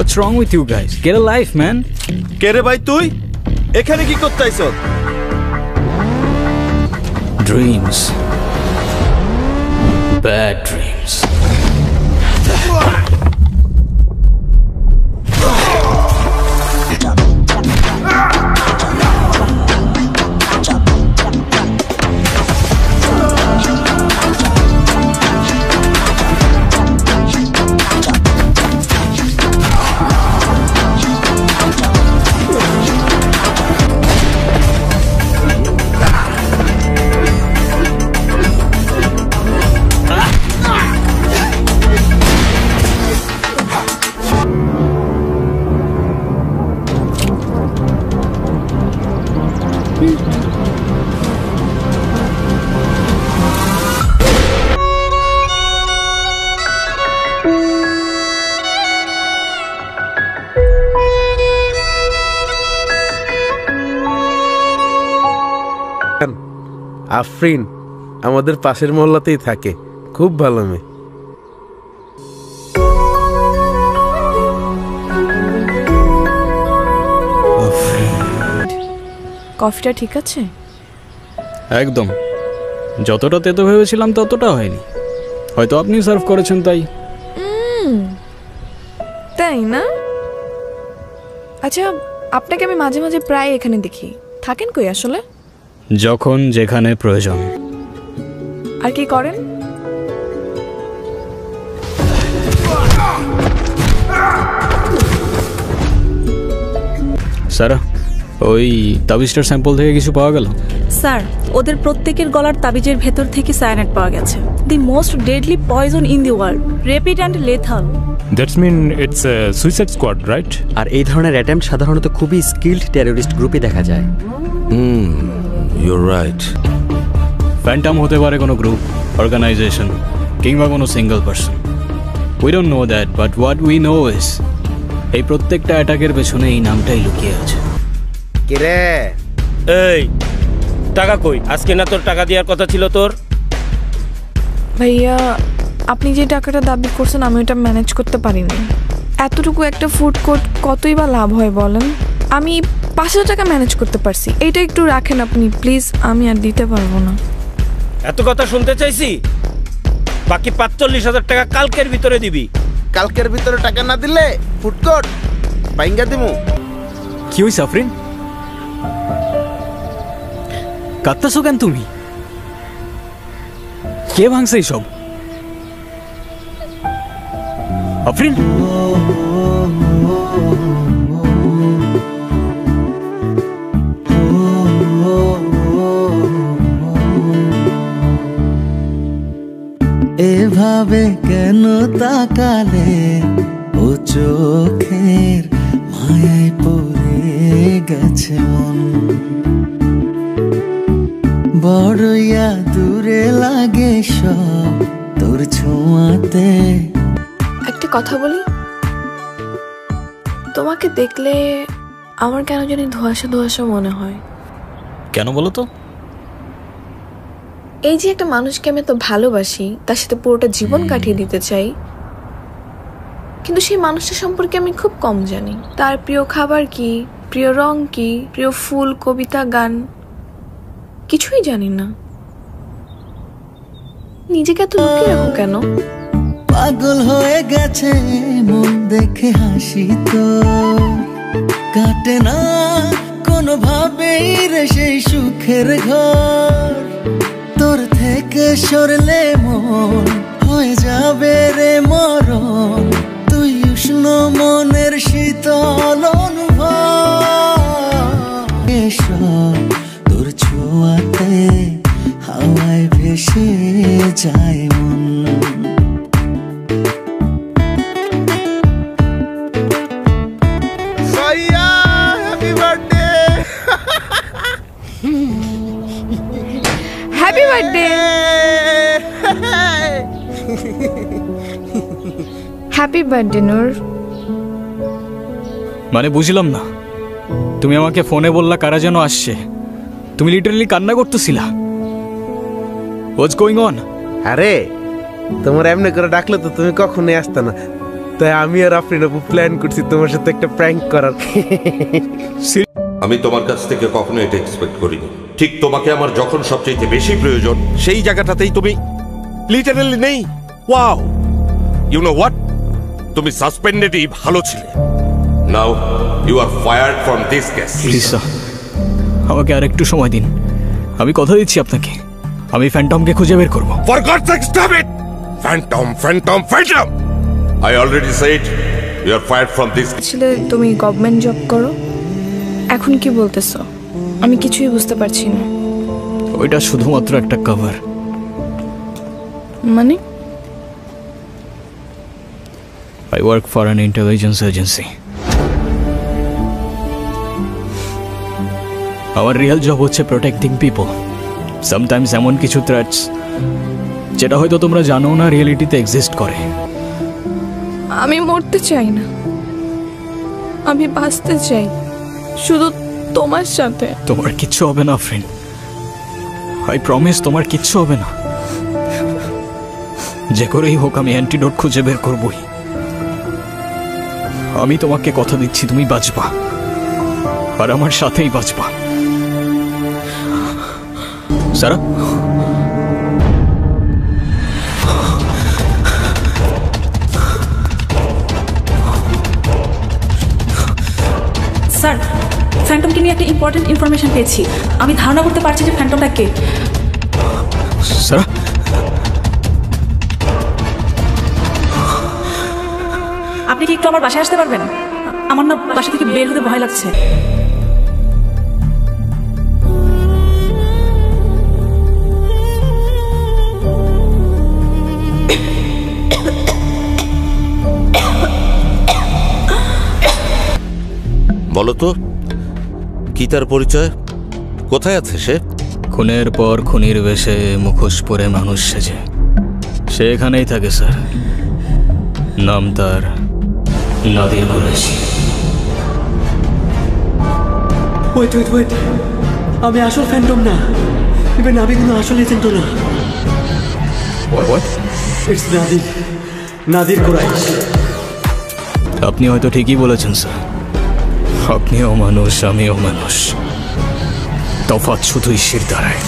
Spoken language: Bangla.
What's wrong with you guys? Get a life, man. কে রে ভাই তুই? এখানে কি করতে আইছো? Dreams. Bad dreams. আফরিন আমাদের পাশের মহল্লাতেই থাকে, খুব ভালো মেয়ে। কফিটা ঠিক আছে? একদম, যতটা তেতো ভেবেছিলাম ততটা হয়নি, হয়তো আপনি সার্ভ করেছেন তাই। তাই না? আচ্ছা, আপনাকে আমি মাঝে মাঝে প্রায় এখানে দেখি, থাকেন কই আসলে? যখন যেখানে প্রয়োজন। আর কি করেন? স্যার, ওই তাবিজটার স্যাম্পল থেকে কিছু পাওয়া গেল? স্যার, ওদের প্রত্যেকের গলার তাবিজের ভেতর থেকে সায়ানাইড পাওয়া গেছে। The most deadly poison in the world, rapid and lethal. That's mean it's a suicide squad, right? আর এই ধরনের অ্যাটেম্প্ট সাধারণত খুবই স্কিলড টেররিস্ট গ্রুপে দেখা যায়। You're right. ফ্যান্টম হতে পারে কোনো গ্রুপ, অর্গানাইজেশন কিংবা কোনো single person. We don't know that, but what we know is এই প্রত্যেকটা অ্যাটাকের পেছনে এই নামটাই লুকিয়ে আছে। কে রে? এই টাকা কই? আজকে না তোর টাকা দেওয়ার কথা ছিল তোর? ভাইয়া, আপনি যে টাকাটা দাবি করছেন আমি ওটা ম্যানেজ করতে পারিনি। এতটুকু একটা ফুড কোর্ট কতই বা লাভ হয় বলেন? আমি 500 টাকা ম্যানেজ করতে পারছি, এইটা একটু রাখেন আপনি প্লিজ, আমি আর দিতে পারবো না। এত কথা শুনতে চাইছি? বাকি 45,000 টাকা কালকের ভিতরে দিবি। কালকের ভিতরে টাকা না দিলে ফুড কোর্ট বাইঙ্গা দিমু। কি হইছে আফরিন? কাঁদতেছো কেন তুমি? কে ভাঙছে এইসব? আফরিন, এভাবে কেন তাকালে? ও চোখের মায়ায় পড়ে গেছে মন, বড়ইয়া দূরে লাগে সব তোর ছোঁয়াতে। একটা কথা বলি, তোমাকে দেখলে আমার কেন জানি ধোঁয়াশা ধোঁয়াশা মনে হয়। কেন বলো তো? এই যে একটা মানুষকে আমি এত ভালোবাসি, তার সাথে পুরোটা জীবন কাটিয়ে দিতে চাই, কিন্তু সেই মানুষটা সম্পর্কে আমি খুব কম জানি। তার প্রিয় খাবার কি, প্রিয় রং কি, প্রিয় ফুল, কবিতা, গান কিছুই জানি না। নিজেকে এত লুকিয়ে রাখো কেন? পাগল হয়ে গেছে মন দেখে হাসি তো কাটে না কোনোভাবেই রে সেই সুখের ঘর। তোর থেকে সরলে মন হয়ে যাবে রে মরণ, তুই উষ্ণ মনের শীতল অনুভব। এসব তোর ছোঁয়াতে হাওয়ায় ভেসে যায় মন। Happy birthday. হ্যাপি বার্থডে নূর। মানে বুঝলাম না, তুমি আমাকে ফোনে বললা কারা যেন আসছে, তুমি লিটারালি কান্না করতেছিলা। What's going on? আরে তোমার এমনি করে ডাকলে তো তুমি কখনোই আসতে না, তাই আমি আর আফরিন আপু প্ল্যান করছি তোমার সাথে একটা প্র্যাঙ্ক করার। আমি তোমার কাছ থেকে কখনো এটা এক্সপেক্ট করিনি। ঠিক তোমাকে আমার যখন সবচেয়ে বেশি প্রয়োজন সেই জায়গাটাতেই তুমি লিটারালি নেই। ওয়াও, ইউ নো হোয়াট, তুমি সাসপেন্ডেডই ভালো ছিলে। Now you are fired from this case. Please sir, আমাকে আর একটু সময় দিন। আমি কথা দিচ্ছি আপনাকে, আমি ফ্যান্টমকে খুঁজে বের করব। For God's sake stop it. Phantom phantom phantom, I already said you are fired from this. আসলে তুমি গভর্নমেন্ট জব করো, এখন কি বলতেছো আমি কিছুই বুঝতে পারছি না। ওইটা শুধুমাত্র একটা কভার। মানে? I work for an intelligence agency. আমার রিয়েল জব হচ্ছে প্রোটেক্টিং পিপল। সামটাইমস এমন কিছু থ্রেটস যেটা হয়তো তোমরা জানো না রিয়েলিটিতে এক্সিস্ট করে। আমি মরতে চাই না, আমি বাঁচতে চাই শুধু তোমার সাথে। তোমার কিচ্ছু হবে না ফ্রেন্ড, আই প্রমিস তোমার কিচ্ছু হবে না। যে করেই হোক আমি অ্যান্টিডোট খুঁজে বের করবই। আমি তোমাকে কথা দিচ্ছি তুমি বাঁচবা, আর আমার সাথেই বাঁচবা। সারা, স্যার, ফ্যান্টমকে নিয়ে একটা ইম্পর্টেন্ট ইনফরমেশন পেয়েছি। আমি ধারণা করতে পারছি যে ফ্যান্টমটা কে। সারা, আপনি কি একটু আমার বাসায় আসতে পারবেন? আমার না বাসা থেকে বের হতে ভয় লাগছে। বলো তো, কি তার পরিচয়? কোথায় আছে সে? খুনের পর খুনির বেশে মুখোশ পরে মানুষ সেজে সে এখানেই থাকে স্যার। নাম তার Nadir Qureshi. Wait wait wait, আমি আসল ফ্যান্টম না, ইভেন আমি কোনো আসল এজেন্টও না। ইটস নাদির, নাদির কুরাইশ। আপনি হয়তো ঠিকই বলেছেন স্যার, আপনিও মানুষ আমিও মানুষ, তফাৎ শুধুই শির দাঁড়ায়।